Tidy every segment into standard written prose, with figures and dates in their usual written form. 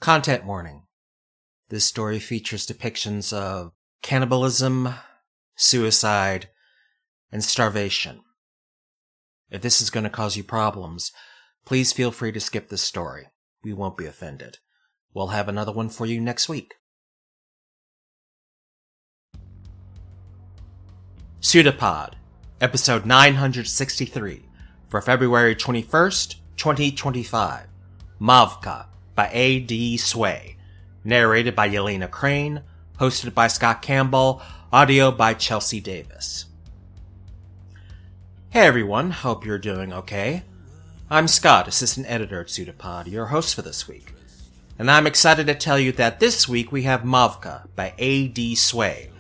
Content warning. This story features depictions of cannibalism, suicide, and starvation. If this is going to cause you problems, please feel free to skip this story. We won't be offended. We'll have another one for you next week. PseudoPod, episode 963, for February 21st, 2025. Mavka, by A.D. Sway. Narrated by Yelena Crane. Hosted by Scott Campbell. Audio by Chelsea Davis. Hey everyone, hope you're doing okay. I'm Scott, assistant editor at PseudoPod, your host for this week. And I'm excited to tell you that this week we have Mavka by A.D. Sway.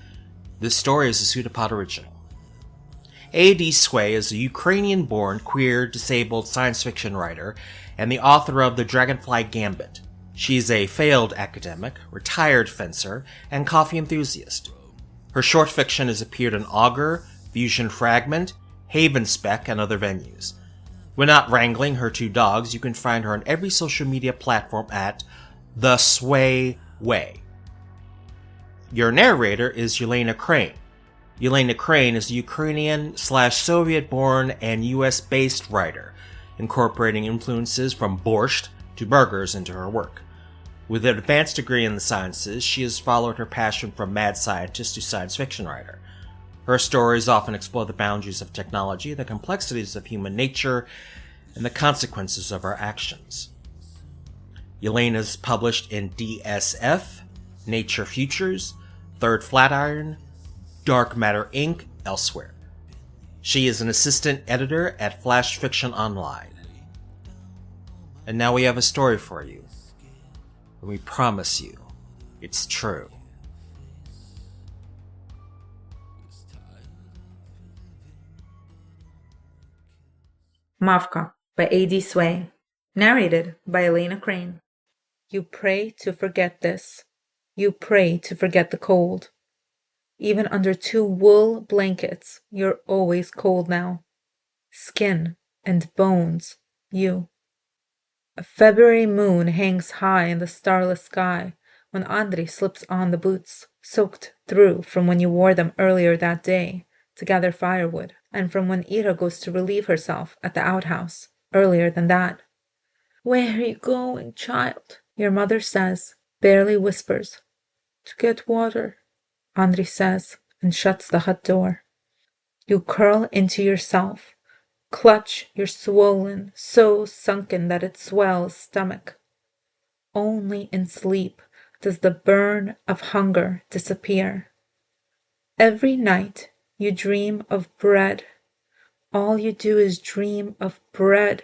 This story is a PseudoPod original. A.D. Sway is a Ukrainian-born, queer, disabled science fiction writer and the author of The Dragonfly Gambit. She's a failed academic, retired fencer, and coffee enthusiast. Her short fiction has appeared in Augur, Fusion Fragment, Haven Spec, and other venues. When not wrangling her two dogs, you can find her on every social media platform at The Sway Way. Your narrator is Yelena Crane. Yelena Crane is a Ukrainian/Soviet-born and US-based writer, incorporating influences from borscht to burgers into her work. With an advanced degree in the sciences, she has followed her passion from mad scientist to science fiction writer. Her stories often explore the boundaries of technology, the complexities of human nature, and the consequences of our actions. Yelena is published in DSF, Nature Futures, Third Flatiron, Dark Matter Inc., elsewhere. She is an assistant editor at Flash Fiction Online. And now we have a story for you. And we promise you, it's true. Mavka by A.D. Sway. Narrated by Yelena Crane. You pray to forget this. You pray to forget the cold. Even under 2 wool blankets, you're always cold now. Skin and bones, you. A February moon hangs high in the starless sky when Andrei slips on the boots, soaked through from when you wore them earlier that day to gather firewood, and from when Ira goes to relieve herself at the outhouse earlier than that. "Where are you going, child?" your mother says, barely whispers. "To get water," Andrei says, and shuts the hut door. You curl into yourself, clutch your swollen, so sunken that it swells stomach. Only in sleep does the burn of hunger disappear. Every night you dream of bread. All you do is dream of bread.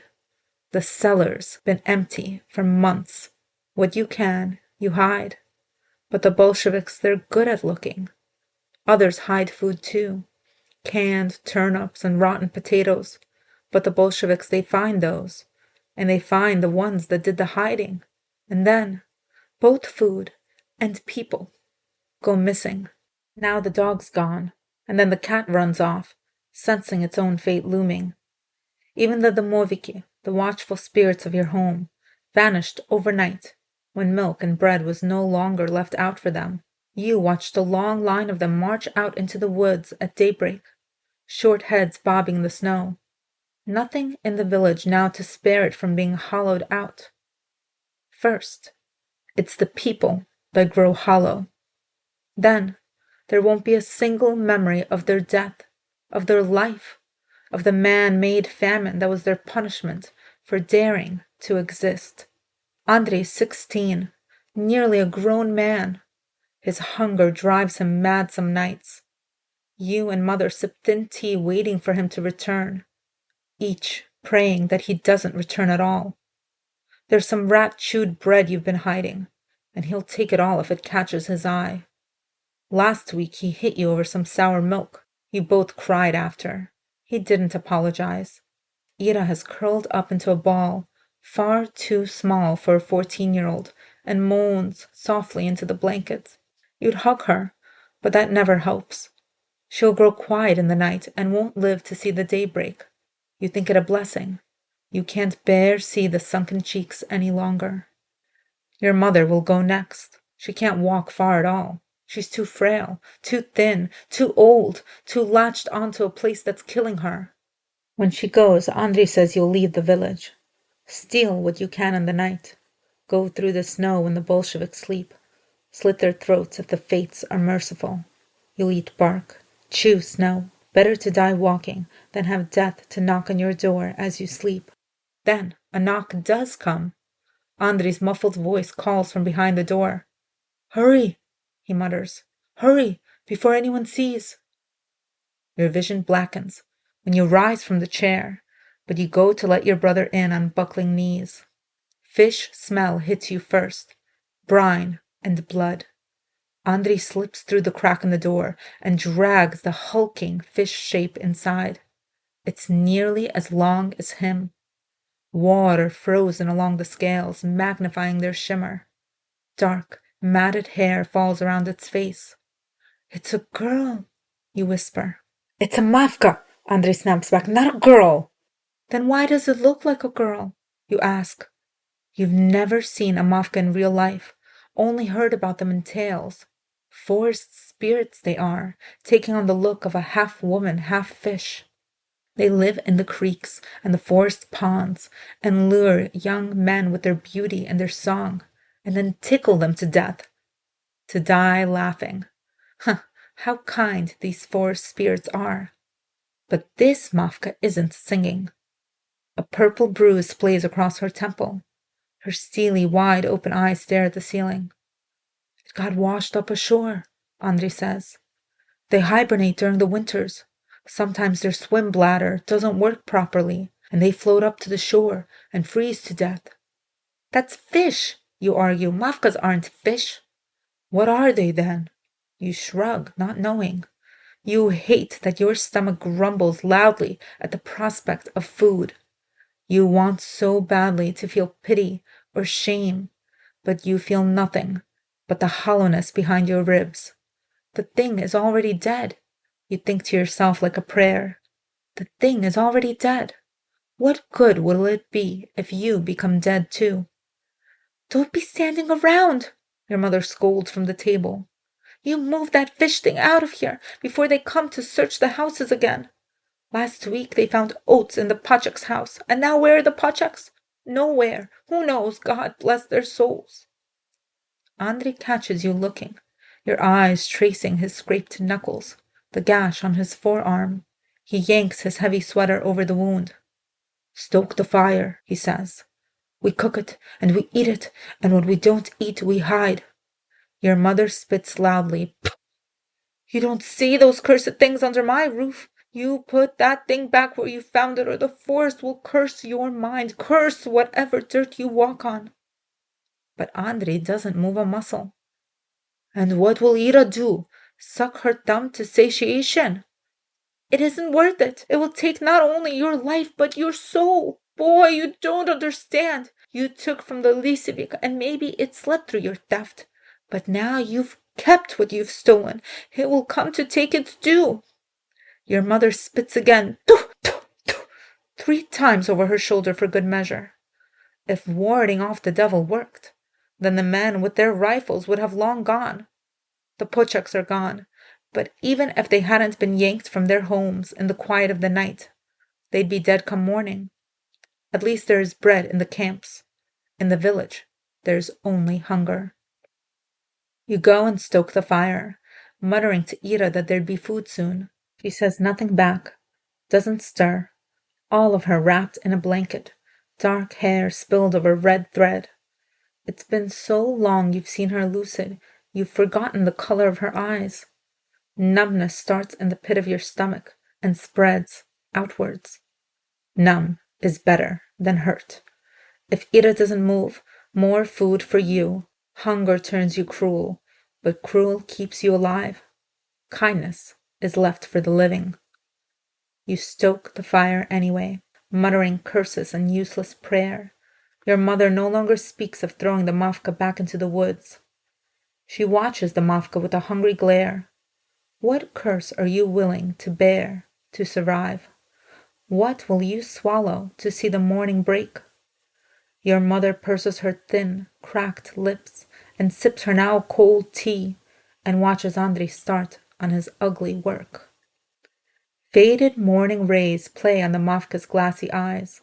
The cellar's been empty for months. What you can, you hide. But the Bolsheviks, they're good at looking. Others hide food too. Canned turnips and rotten potatoes. But the Bolsheviks, they find those. And they find the ones that did the hiding. And then, both food and people go missing. Now the dog's gone. And then the cat runs off, sensing its own fate looming. Even the domoviki, the watchful spirits of your home, vanished overnight. When milk and bread was no longer left out for them, you watched a long line of them march out into the woods at daybreak, short heads bobbing in the snow. Nothing in the village now to spare it from being hollowed out. First, it's the people that grow hollow. Then, there won't be a single memory of their death, of their life, of the man-made famine that was their punishment for daring to exist. Andrei's 16, nearly a grown man. His hunger drives him mad some nights. You and Mother sip thin tea waiting for him to return, each praying that he doesn't return at all. There's some rat-chewed bread you've been hiding, and he'll take it all if it catches his eye. Last week he hit you over some sour milk. You both cried after. He didn't apologize. Ira has curled up into a ball, far too small for a 14-year-old, and moans softly into the blankets. You'd hug her, but that never helps. She'll grow quiet in the night and won't live to see the daybreak. You think it a blessing. You can't bear see the sunken cheeks any longer. Your mother will go next. She can't walk far at all. She's too frail, too thin, too old, too latched onto a place that's killing her. When she goes, Andrei says you'll leave the village. Steal what you can in the night. Go through the snow when the Bolsheviks sleep. Slit their throats if the fates are merciful. You'll eat bark, chew snow. Better to die walking than have death to knock on your door as you sleep. Then a knock does come. Andrei's muffled voice calls from behind the door. "Hurry," he mutters. "Hurry, before anyone sees." Your vision blackens when you rise from the chair, but you go to let your brother in on buckling knees. Fish smell hits you first, brine and blood. Andrei slips through the crack in the door and drags the hulking fish shape inside. It's nearly as long as him. Water frozen along the scales, magnifying their shimmer. Dark, matted hair falls around its face. "It's a girl," you whisper. "It's a Mavka," Andrei snaps back. "Not a girl." "Then why does it look like a girl?" you ask. You've never seen a Mavka in real life, only heard about them in tales. Forest spirits they are, taking on the look of a half-woman, half-fish. They live in the creeks and the forest ponds and lure young men with their beauty and their song, and then tickle them to death, to die laughing. How kind these forest spirits are. But this Mavka isn't singing. A purple bruise plays across her temple. Her steely, wide-open eyes stare at the ceiling. "It got washed up ashore," Andrei says. "They hibernate during the winters. Sometimes their swim bladder doesn't work properly, and they float up to the shore and freeze to death." "That's fish," you argue. "Mavkas aren't fish." "What are they, then?" You shrug, not knowing. You hate that your stomach grumbles loudly at the prospect of food. You want so badly to feel pity or shame, but you feel nothing but the hollowness behind your ribs. The thing is already dead. You think to yourself like a prayer. The thing is already dead. What good will it be if you become dead too? "Don't be standing around," your mother scolds from the table. "You move that fish thing out of here before they come to search the houses again. Last week they found oats in the Pachak's house, and now where are the Pachaks? Nowhere. Who knows? God bless their souls." Andrei catches you looking, your eyes tracing his scraped knuckles, the gash on his forearm. He yanks his heavy sweater over the wound. "Stoke the fire," he says. "We cook it, and we eat it, and when we don't eat, we hide." Your mother spits loudly. "You don't see those cursed things under my roof. You put that thing back where you found it, or the forest will curse your mind, curse whatever dirt you walk on." But Andrei doesn't move a muscle. "And what will Ira do? Suck her thumb to satiation?" "It isn't worth it. It will take not only your life, but your soul. Boy, you don't understand. You took from the Lisevik, and maybe it slept through your theft. But now you've kept what you've stolen. It will come to take its due." Your mother spits again, "Tuh, tuh, tuh," 3 times over her shoulder for good measure. If warding off the devil worked, then the men with their rifles would have long gone. The Pochaks are gone, but even if they hadn't been yanked from their homes in the quiet of the night, they'd be dead come morning. At least there is bread in the camps. In the village, there's only hunger. You go and stoke the fire, muttering to Ira that there'd be food soon. She says nothing back, doesn't stir, all of her wrapped in a blanket, dark hair spilled over red thread. It's been so long you've seen her lucid, you've forgotten the color of her eyes. Numbness starts in the pit of your stomach and spreads outwards. Numb is better than hurt. If Ira doesn't move, more food for you. Hunger turns you cruel, but cruel keeps you alive. Kindness is left for the living. You stoke the fire anyway, muttering curses and useless prayer. Your mother no longer speaks of throwing the Mavka back into the woods. She watches the Mavka with a hungry glare. What curse are you willing to bear to survive? What will you swallow to see the morning break? Your mother purses her thin, cracked lips and sips her now cold tea and watches Andrei start on his ugly work. Faded morning rays play on the Mavka's glassy eyes.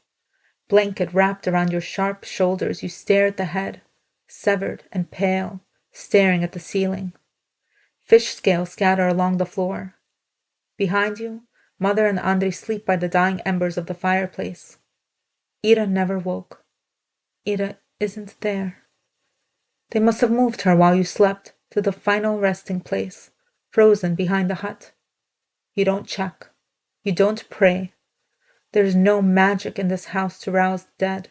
Blanket wrapped around your sharp shoulders, you stare at the head, severed and pale, staring at the ceiling. Fish scales scatter along the floor. Behind you, Mother and Andrei sleep by the dying embers of the fireplace. Ida never woke. Ida isn't there. They must have moved her while you slept to the final resting place, frozen behind the hut. You don't check. You don't pray. There's no magic in this house to rouse the dead.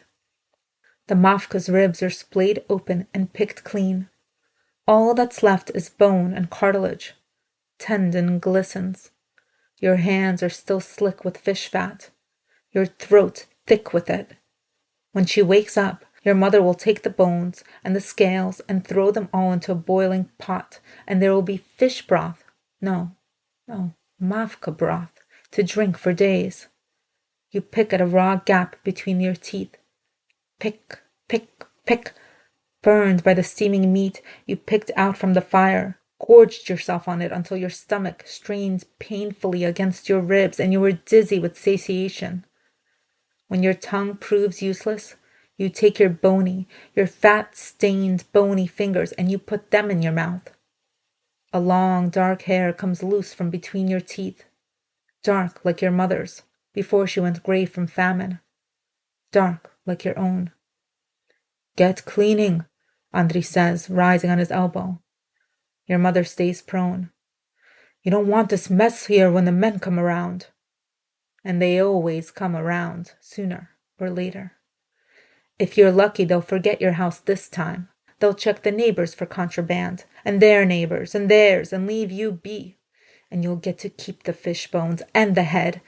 The Mavka's ribs are splayed open and picked clean. All that's left is bone and cartilage. Tendon glistens. Your hands are still slick with fish fat. Your throat thick with it. When she wakes up, your mother will take the bones and the scales and throw them all into a boiling pot, and there will be fish broth. No, Mavka broth to drink for days. You pick at a raw gap between your teeth. Pick, pick, pick. Burned by the steaming meat you picked out from the fire, gorged yourself on it until your stomach strained painfully against your ribs and you were dizzy with satiation. When your tongue proves useless, you take your fat-stained, bony fingers and you put them in your mouth. A long, dark hair comes loose from between your teeth, dark like your mother's, before she went gray from famine, dark like your own. Get cleaning, Andrei says, rising on his elbow. Your mother stays prone. You don't want this mess here when the men come around. And they always come around, sooner or later. If you're lucky, they'll forget your house this time. They'll check the neighbors for contraband, and their neighbors, and theirs, and leave you be. And you'll get to keep the fish bones and the head,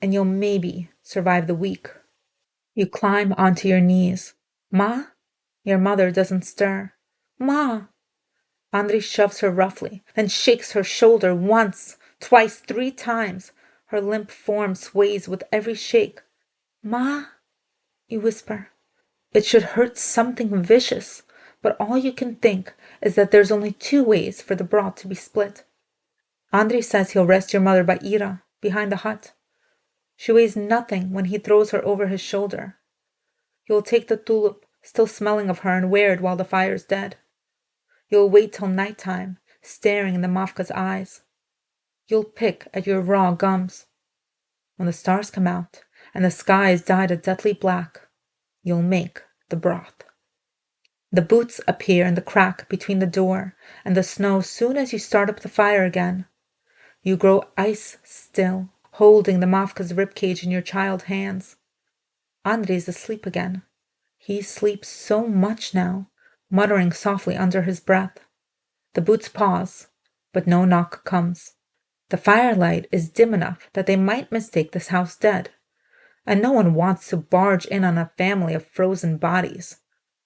and you'll maybe survive the week. You climb onto your knees. Ma? Your mother doesn't stir. Ma! Andrei shoves her roughly, then shakes her shoulder once, twice, 3 times. Her limp form sways with every shake. Ma? You whisper. It should hurt something vicious, but all you can think is that there's only 2 ways for the broth to be split. Andrei says he'll rest your mother by Ira, behind the hut. She weighs nothing when he throws her over his shoulder. You'll take the tulip, still smelling of her, and wear it while the fire's dead. You'll wait till nighttime, staring in the Mavka's eyes. You'll pick at your raw gums. When the stars come out and the sky is dyed a deathly black, you'll make the broth. The boots appear in the crack between the door and the snow soon as you start up the fire again. You grow ice still, holding the Mavka's ribcage in your child hands. Andrei's asleep again. He sleeps so much now, muttering softly under his breath. The boots pause, but no knock comes. The firelight is dim enough that they might mistake this house dead, and no one wants to barge in on a family of frozen bodies,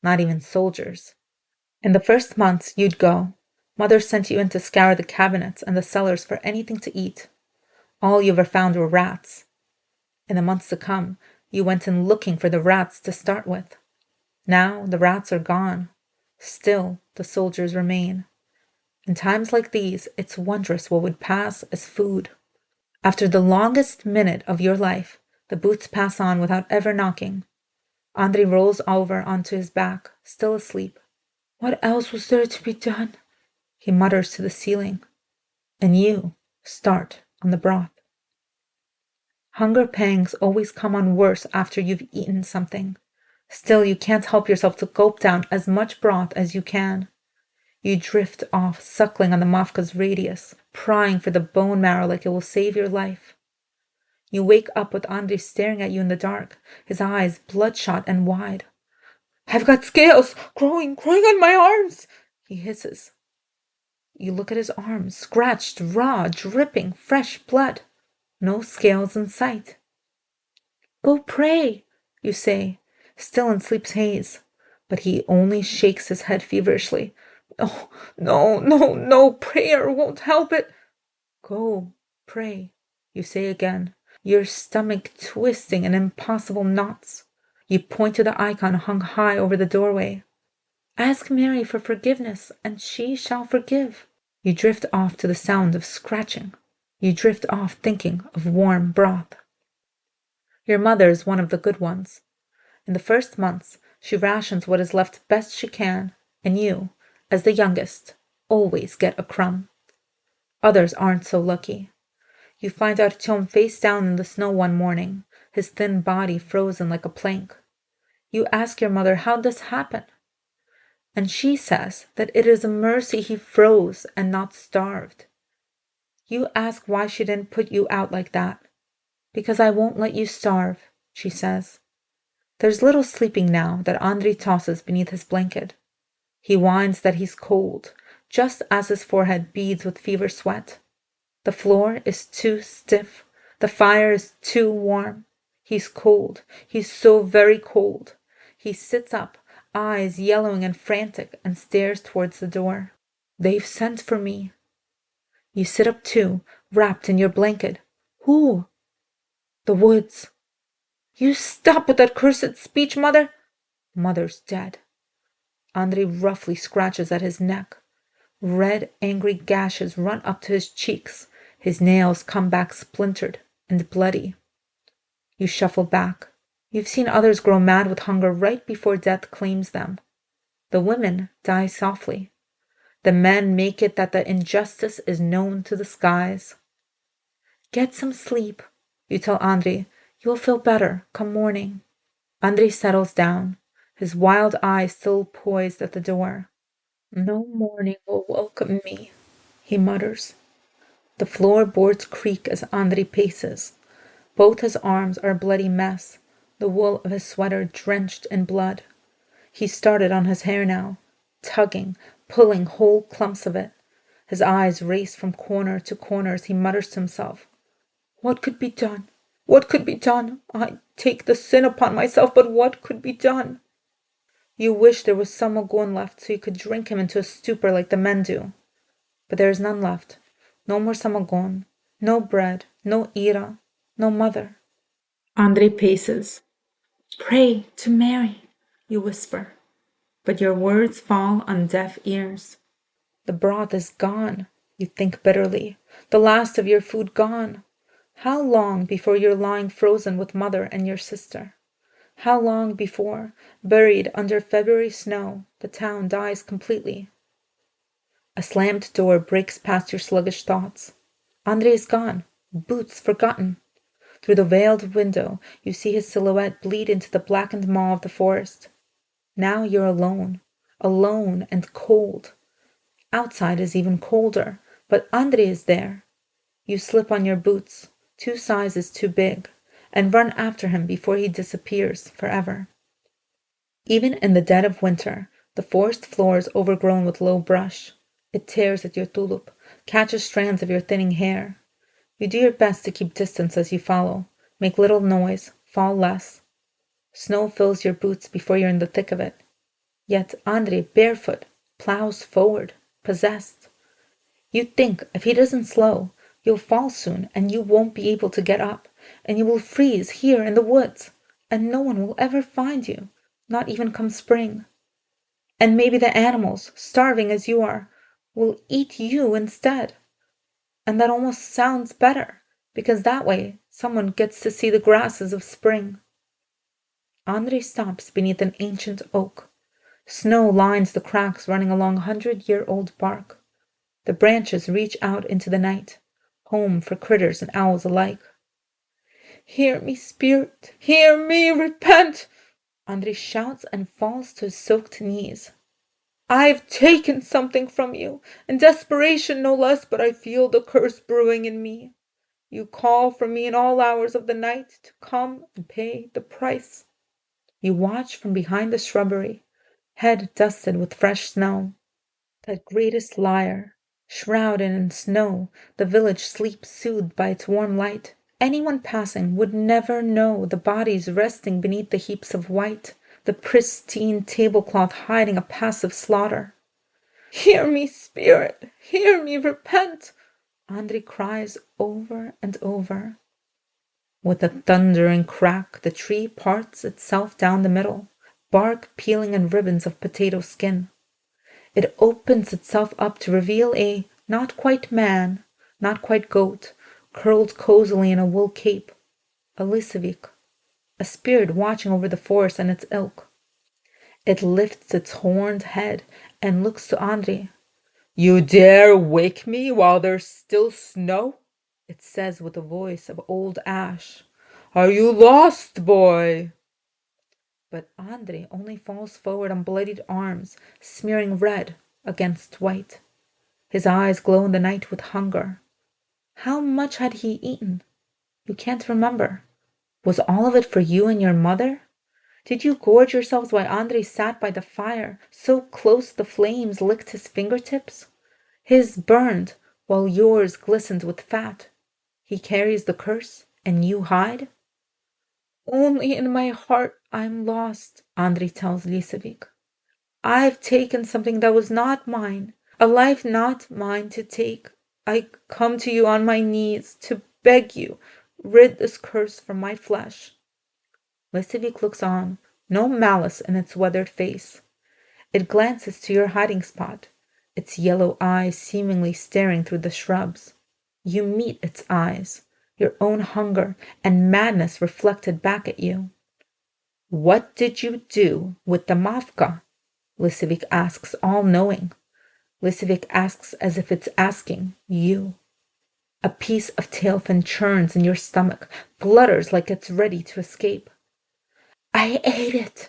not even soldiers. In the first months you'd go, Mother sent you in to scour the cabinets and the cellars for anything to eat. All you ever found were rats. In the months to come, you went in looking for the rats to start with. Now the rats are gone. Still, the soldiers remain. In times like these, it's wondrous what would pass as food. After the longest minute of your life, the boots pass on without ever knocking. Andrei rolls over onto his back, still asleep. What else was there to be done? He mutters to the ceiling. And you start on the broth. Hunger pangs always come on worse after you've eaten something. Still, you can't help yourself to gulp down as much broth as you can. You drift off, suckling on the Mavka's radius, prying for the bone marrow like it will save your life. You wake up with Andrei staring at you in the dark, his eyes bloodshot and wide. I've got scales growing on my arms, he hisses. You look at his arms, scratched, raw, dripping, fresh blood. No scales in sight. Go pray, you say, still in sleep's haze, but he only shakes his head feverishly. Oh, no, prayer won't help it. Go, pray, you say again, your stomach twisting in impossible knots. You point to the icon hung high over the doorway. Ask Mary for forgiveness, and she shall forgive. You drift off to the sound of scratching. You drift off thinking of warm broth. Your mother is one of the good ones. In the first months, she rations what is left best she can, and you, as the youngest, always get a crumb. Others aren't so lucky. You find Artyom face down in the snow one morning, his thin body frozen like a plank. You ask your mother how this happened, and she says that it is a mercy he froze and not starved. You ask why she didn't put you out like that. Because I won't let you starve, she says. There's little sleeping now that Andrei tosses beneath his blanket. He whines that he's cold, just as his forehead beads with fever sweat. The floor is too stiff. The fire is too warm. He's cold. He's so very cold. He sits up, eyes yellowing and frantic, and stares towards the door. They've sent for me. You sit up too, wrapped in your blanket. Who? The woods. You stop with that cursed speech, Mother. Mother's dead. Andrei roughly scratches at his neck. Red, angry gashes run up to his cheeks. His nails come back splintered and bloody. You shuffle back. You've seen others grow mad with hunger right before death claims them. The women die softly. The men make it that the injustice is known to the skies. Get some sleep, you tell Andrei. You'll feel better come morning. Andrei settles down, his wild eyes still poised at the door. No morning will welcome me, he mutters. The floorboards creak as Andrei paces. Both his arms are a bloody mess, the wool of his sweater drenched in blood. He started on his hair now, tugging, pulling whole clumps of it. His eyes race from corner to corner as he mutters to himself. What could be done? What could be done? I take the sin upon myself, but what could be done? You wish there was some Ogon left so you could drink him into a stupor like the men do. But there is none left. No more samagon, no bread, no Ira, no mother. Andrei paces. Pray to Mary, you whisper. But your words fall on deaf ears. The broth is gone, you think bitterly. The last of your food gone. How long before you're lying frozen with mother and your sister? How long before, buried under February snow, the town dies completely? A slammed door breaks past your sluggish thoughts. Andrei is gone, boots forgotten. Through the veiled window, you see his silhouette bleed into the blackened maw of the forest. Now you're alone, alone and cold. Outside is even colder, but Andrei is there. You slip on your boots, 2 sizes too big, and run after him before he disappears forever. Even in the dead of winter, the forest floor is overgrown with low brush. It tears at your tulip, catches strands of your thinning hair. You do your best to keep distance as you follow, make little noise, fall less. Snow fills your boots before you're in the thick of it. Yet Andrei, barefoot, plows forward, possessed. You think if he doesn't slow, you'll fall soon, and you won't be able to get up, and you will freeze here in the woods, and no one will ever find you, not even come spring. And maybe the animals, starving as you are, will eat you instead. And that almost sounds better, because that way someone gets to see the grasses of spring. Andrei stops beneath an ancient oak. Snow lines the cracks running along 100-year-old bark. The branches reach out into the night, home for critters and owls alike. Hear me, spirit! Hear me! Repent! Andrei shouts and falls to his soaked knees. I've taken something from you, in desperation no less, but I feel the curse brewing in me. You call for me in all hours of the night to come and pay the price. You watch from behind the shrubbery, head dusted with fresh snow. That greatest liar, shrouded in snow, the village sleeps soothed by its warm light. Anyone passing would never know the bodies resting beneath the heaps of white, the pristine tablecloth hiding a passive slaughter. Hear me, spirit! Hear me! Repent! Andrei cries over and over. With a thundering crack, the tree parts itself down the middle, bark peeling in ribbons of potato skin. It opens itself up to reveal a not quite man, not quite goat, curled cozily in a wool cape, a Lysivik, a spirit watching over the forest and its ilk. It lifts its horned head and looks to Andrei. "You dare wake me while there's still snow?" it says with the voice of old ash. "Are you lost, boy?" But Andrei only falls forward on bloodied arms, smearing red against white. His eyes glow in the night with hunger. How much had he eaten? You can't remember. Was all of it for you and your mother? Did you gorge yourselves while Andrei sat by the fire, so close the flames licked his fingertips? His burned, while yours glistened with fat. He carries the curse, and you hide? "Only in my heart I'm lost," Andrei tells Lysivik. "I've taken something that was not mine, a life not mine to take. I come to you on my knees to beg you, rid this curse from my flesh." Lysivik looks on, no malice in its weathered face. It glances to your hiding spot, its yellow eyes seemingly staring through the shrubs. You meet its eyes, your own hunger and madness reflected back at you. "What did you do with the Mavka?" Lysivik asks, all-knowing. Lysivik asks as if it's asking you. A piece of tailfin churns in your stomach, flutters like it's ready to escape. "I ate it,"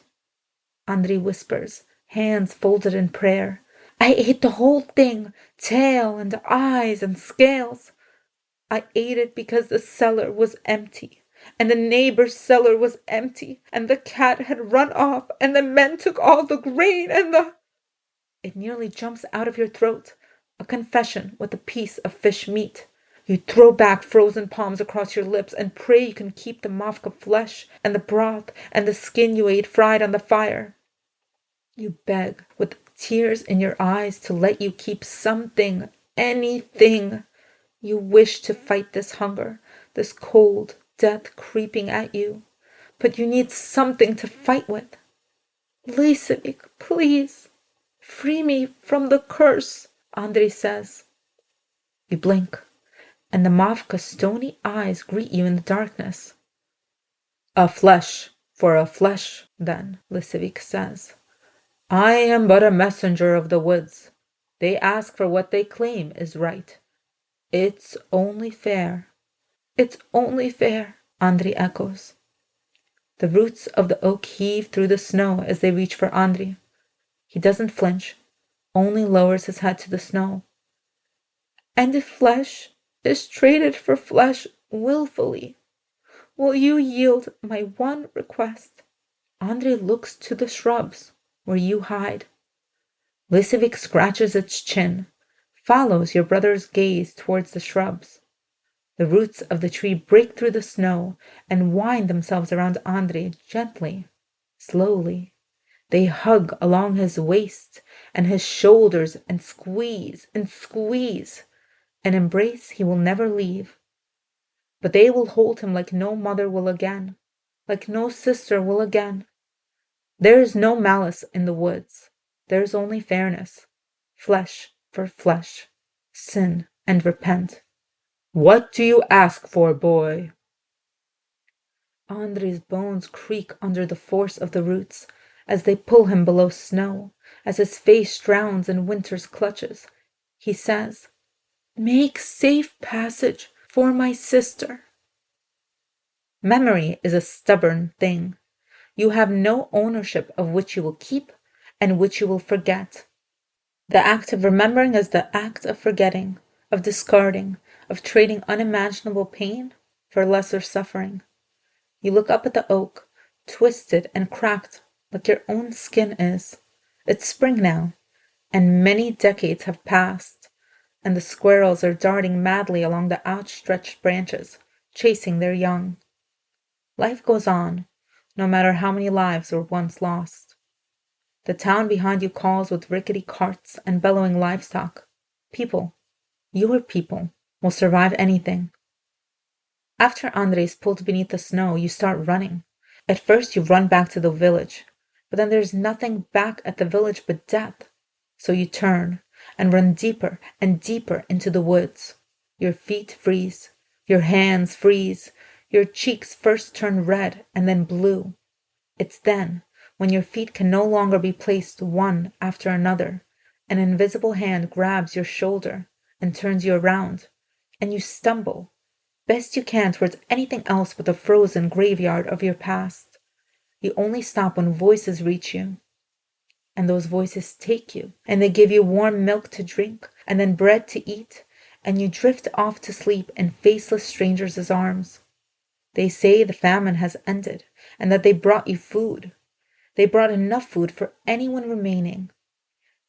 Andrei whispers, hands folded in prayer. "I ate the whole thing, tail and eyes and scales. I ate it because the cellar was empty, and the neighbor's cellar was empty, and the cat had run off, and the men took all the grain, and the—" It nearly jumps out of your throat, a confession with a piece of fish meat. You throw back frozen palms across your lips and pray you can keep the Mavka flesh and the broth and the skin you ate fried on the fire. You beg with tears in your eyes to let you keep something, anything. You wish to fight this hunger, this cold death creeping at you, but you need something to fight with. "Lysivik, please, free me from the curse," Andrei says. You blink, and the Mavka's stony eyes greet you in the darkness. "A flesh for a flesh, then," Lysivik says. "I am but a messenger of the woods. They ask for what they claim is right. It's only fair." "It's only fair," Andrei echoes. The roots of the oak heave through the snow as they reach for Andrei. He doesn't flinch, only lowers his head to the snow. "And if flesh is traded for flesh willfully, will you yield my one request?" Andrei looks to the shrubs where you hide. Lysivik scratches its chin, follows your brother's gaze towards the shrubs. The roots of the tree break through the snow and wind themselves around Andrei gently, slowly. They hug along his waist and his shoulders and squeeze, an embrace he will never leave. But they will hold him like no mother will again, like no sister will again. There is no malice in the woods. There is only fairness. Flesh for flesh. Sin and repent. "What do you ask for, boy?" Andrei's bones creak under the force of the roots as they pull him below snow, as his face drowns in winter's clutches. He says, "Make safe passage for my sister." Memory is a stubborn thing. You have no ownership of which you will keep and which you will forget. The act of remembering is the act of forgetting, of discarding, of trading unimaginable pain for lesser suffering. You look up at the oak, twisted and cracked like your own skin is. It's spring now, and many decades have passed, and the squirrels are darting madly along the outstretched branches, chasing their young. Life goes on, no matter how many lives were once lost. The town behind you calls with rickety carts and bellowing livestock. People, your people, will survive anything. After Andre is pulled beneath the snow, you start running. At first, you run back to the village, but then there's nothing back at the village but death. So you turn and run deeper and deeper into the woods. Your feet freeze, your hands freeze, your cheeks first turn red and then blue. It's then, when your feet can no longer be placed one after another, an invisible hand grabs your shoulder and turns you around, and you stumble, best you can, towards anything else but the frozen graveyard of your past. You only stop when voices reach you, and those voices take you, and they give you warm milk to drink, and then bread to eat, and you drift off to sleep in faceless strangers' arms. They say the famine has ended, and that they brought you food. They brought enough food for anyone remaining.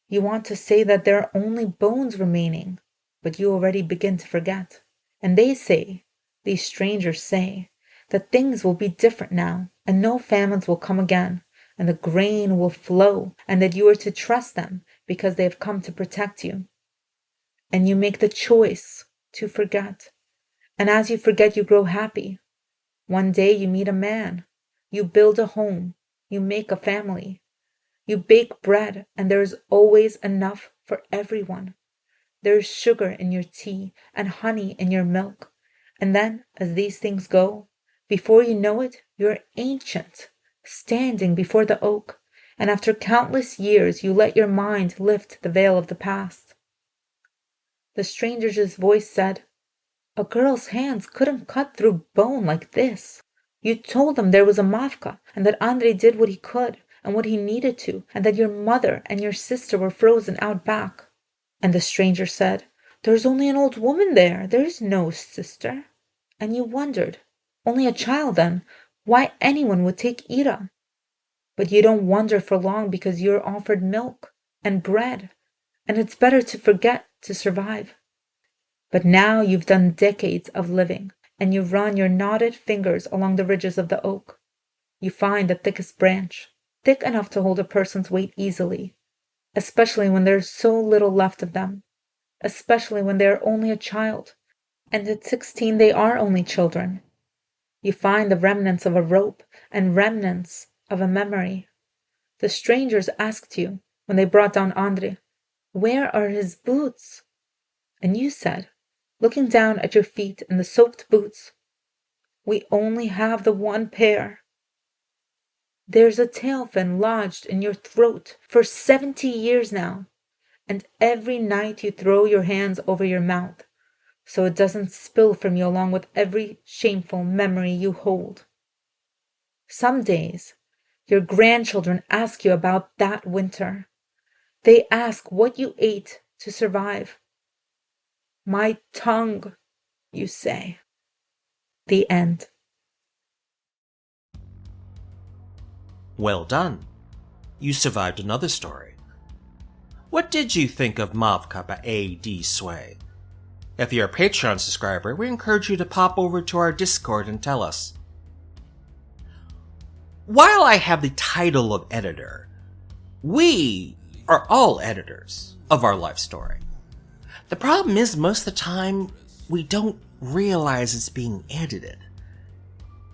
You want to say that there are only bones remaining, but you already begin to forget. And they say, these strangers say, that things will be different now, and no famines will come again, and the grain will flow, and that you are to trust them because they have come to protect you. And you make the choice to forget. And as you forget, you grow happy. One day you meet a man. You build a home. You make a family. You bake bread, and there is always enough for everyone. There is sugar in your tea and honey in your milk. And then, as these things go, before you know it, you're ancient, standing before the oak, and after countless years you let your mind lift the veil of the past. The stranger's voice said, "A girl's hands couldn't cut through bone like this. You told them there was a Mavka, and that Andrei did what he could and what he needed to, and that your mother and your sister were frozen out back." And the stranger said, "There's only an old woman there. There's no sister." And you wondered, only a child then, why anyone would take Ira. But you don't wonder for long because you're offered milk and bread, and it's better to forget to survive. But now you've done decades of living, and you run your knotted fingers along the ridges of the oak. You find the thickest branch, thick enough to hold a person's weight easily, especially when there's so little left of them, especially when they are only a child, and at 16 they are only children. You find the remnants of a rope and remnants of a memory. The strangers asked you, when they brought down Andre, "Where are his boots?" And you said, looking down at your feet in the soaked boots, "We only have the one pair." There's a tail fin lodged in your throat for 70 years now, and every night you throw your hands over your mouth, so it doesn't spill from you along with every shameful memory you hold. Some days, your grandchildren ask you about that winter. They ask what you ate to survive. "My tongue," you say. The end. Well done. You survived another story. What did you think of Mavka by A.D. Sway? If you're a Patreon subscriber, we encourage you to pop over to our Discord and tell us. While I have the title of editor, we are all editors of our life story. The problem is, most of the time, we don't realize it's being edited.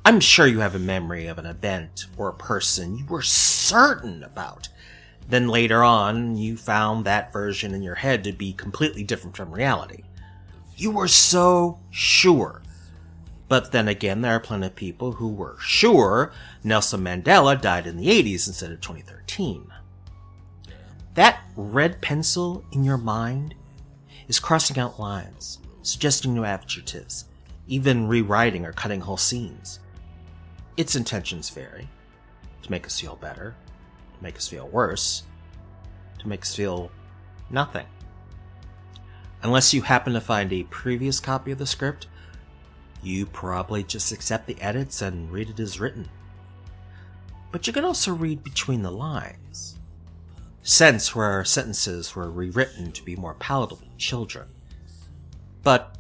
I'm sure you have a memory of an event or a person you were certain about. Then later on, you found that version in your head to be completely different from reality. You were so sure. But then again, there are plenty of people who were sure Nelson Mandela died in the 80s instead of 2013. That red pencil in your mind is crossing out lines, suggesting new adjectives, even rewriting or cutting whole scenes. Its intentions vary. To make us feel better, to make us feel worse, to make us feel nothing. Unless you happen to find a previous copy of the script, you probably just accept the edits and read it as written. But you can also read between the lines. Sense where sentences were rewritten to be more palatable to children. But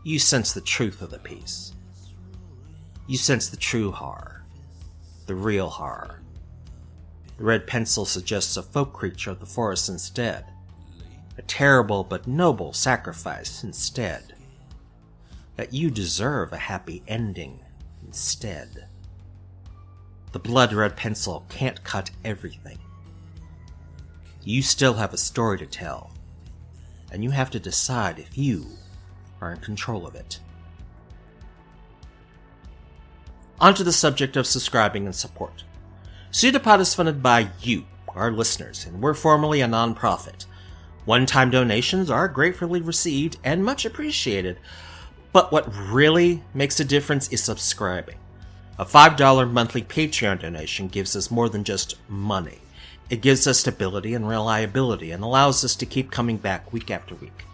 you sense the truth of the piece. You sense the true horror, the real horror. The red pencil suggests a folk creature of the forest instead. A terrible but noble sacrifice instead. that you deserve a happy ending instead. The blood-red pencil can't cut everything. You still have a story to tell, and you have to decide if you are in control of it. Onto the subject of subscribing and support. PseudoPod is funded by you, our listeners, and we're formally a non-profit. One-time donations are gratefully received and much appreciated, but what really makes a difference is subscribing. A $5 monthly Patreon donation gives us more than just money. It gives us stability and reliability and allows us to keep coming back week after week.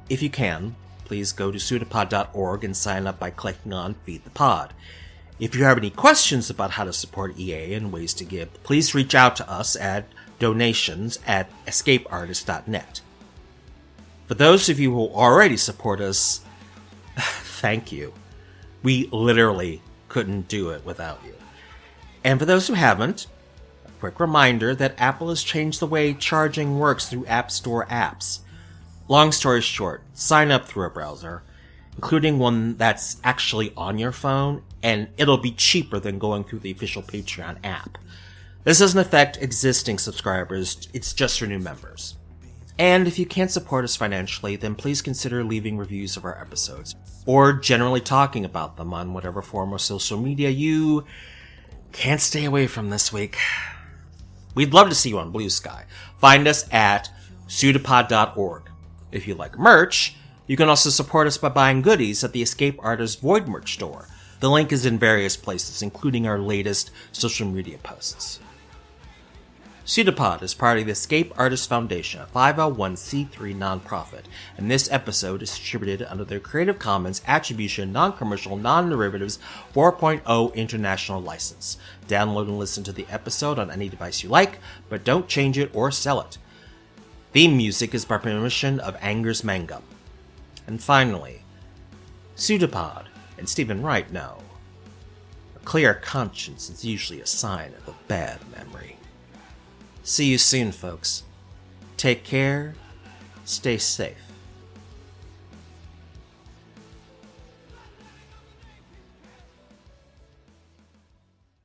If you can, please go to pseudopod.org and sign up by clicking on Feed the Pod. If you have any questions about how to support EA and ways to give, please reach out to us at donations@escapeartist.net. For those of you who already support us, thank you. We literally couldn't do it without you. And for those who haven't, a quick reminder that Apple has changed the way charging works through App Store apps. Long story short, sign up through a browser, including one that's actually on your phone, and it'll be cheaper than going through the official Patreon app. This doesn't affect existing subscribers, it's just for new members. And if you can't support us financially, then please consider leaving reviews of our episodes, or generally talking about them on whatever form of social media you can't stay away from this week. We'd love to see you on Blue Sky. Find us at pseudopod.org. If you like merch, you can also support us by buying goodies at the Escape Artist Void merch store. The link is in various places, including our latest social media posts. PseudoPod is part of the Escape Artist Foundation, a 501c3 nonprofit, and this episode is distributed under the Creative Commons Attribution Non-Commercial Non-Derivatives 4.0 International License. Download and listen to the episode on any device you like, but don't change it or sell it. Theme music is by permission of Anger's Manga. And finally, PseudoPod and Stephen Wright know a clear conscience is usually a sign of a bad memory. See you soon, folks. Take care. Stay safe.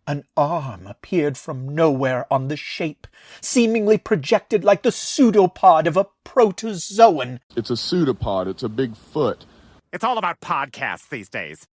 An arm appeared from nowhere on the shape, seemingly projected like the pseudopod of a protozoan. It's a pseudopod. It's a big foot. It's all about podcasts these days.